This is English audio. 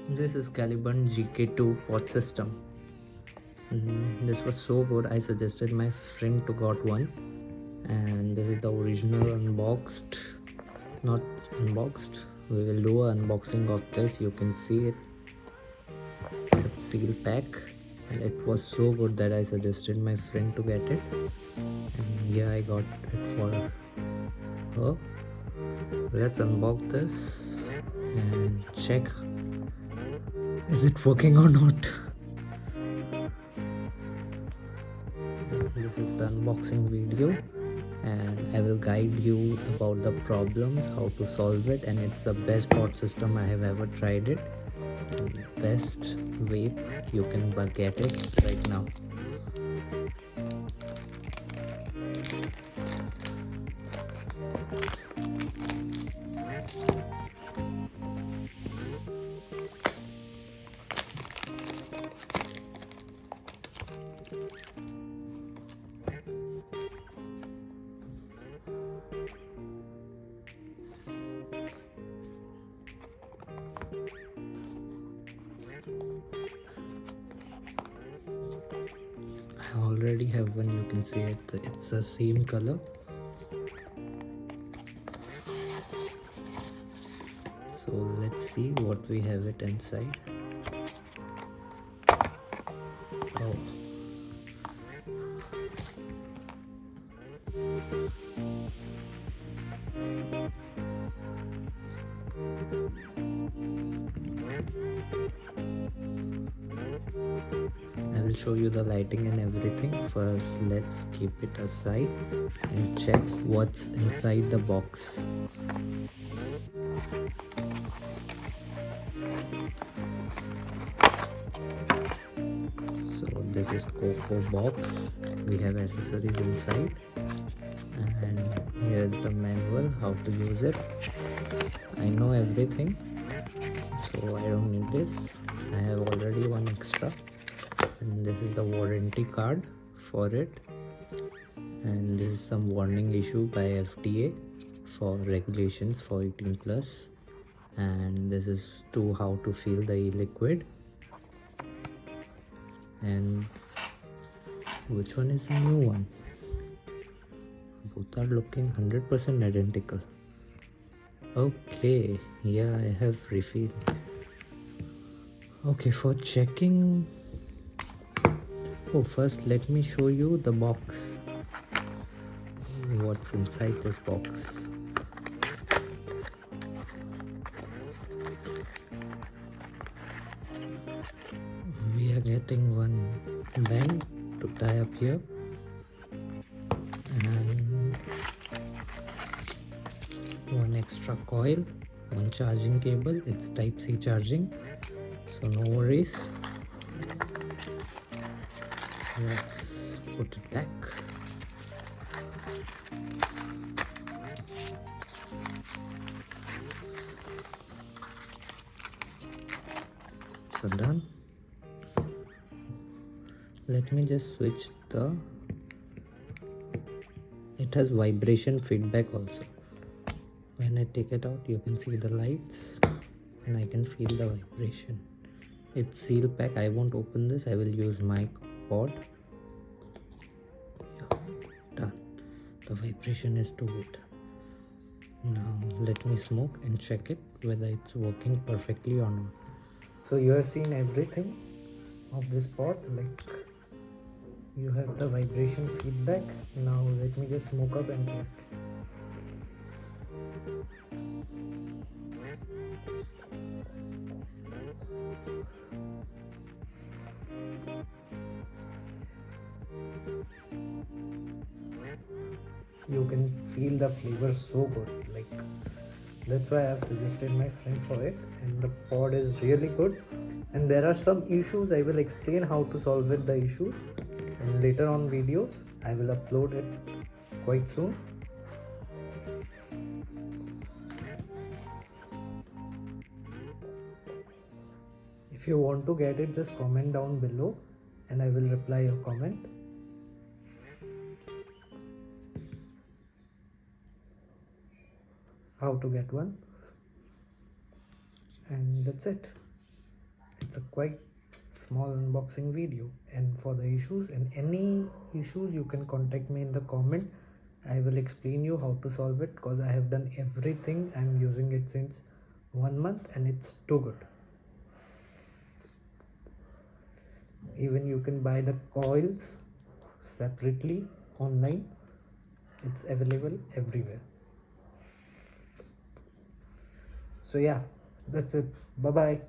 This is Caliban GK2 Pod System. This was so good, I suggested my friend to got one, and this is the original unboxed, not unboxed. We will do an unboxing of this. You can see it, it's seal pack, and it was so good that I suggested my friend to get it, and yeah, I got it for her. Let's unbox this and check is it working or not. This is the unboxing video, and I will guide you about the problems, how to solve it, and it's the best pod system I have ever tried it. Best vape, you can get it right now. I already have one, you can see it, it's the same color. So let's see what we have it inside. Oh, I will show you the lighting and everything. First, let's keep it aside and check what's inside the box. So this is Coco box. We have accessories inside, and here's the manual how to use it. I know everything, so I don't need this. I have already one extra, and this is the warranty card for it, and this is some warning issue by FDA for regulations for 18 plus, and this is to how to feel the e-liquid, and which one is the new one? Both are looking 100% identical. Okay, yeah, I have refill. Okay, for checking, oh, first let me show you the box, what's inside this box. We are getting one band to tie up here, and one extra coil, one charging cable. It's type C charging, so no worries. Let's put it back. So done. Let me just switch the, it has vibration feedback also. When I take it out, you can see the lights and I can feel the vibration. It's seal pack. I won't open this, I will use my pod. Yeah, done. The vibration is too good. Now let me smoke and check it whether it's working perfectly or not. So you have seen everything of this pod, like you have the vibration feedback. Now let me just smoke up and check. You can feel the flavor so good, like that's why I have suggested my friend for it, and the pod is really good. And there are some issues, I will explain how to solve it, the issues, and later on videos I will upload it quite soon. If you want to get it, just comment down below and I will reply your comment. How to get one? that's it. It's a quite small unboxing video, and for the issues and any issues you can contact me in the comment. I will explain you how to solve it, because I have done everything. I'm using it since 1 month and it's too good. Even you can buy the coils separately online. It's available everywhere. So yeah, that's it. Bye bye.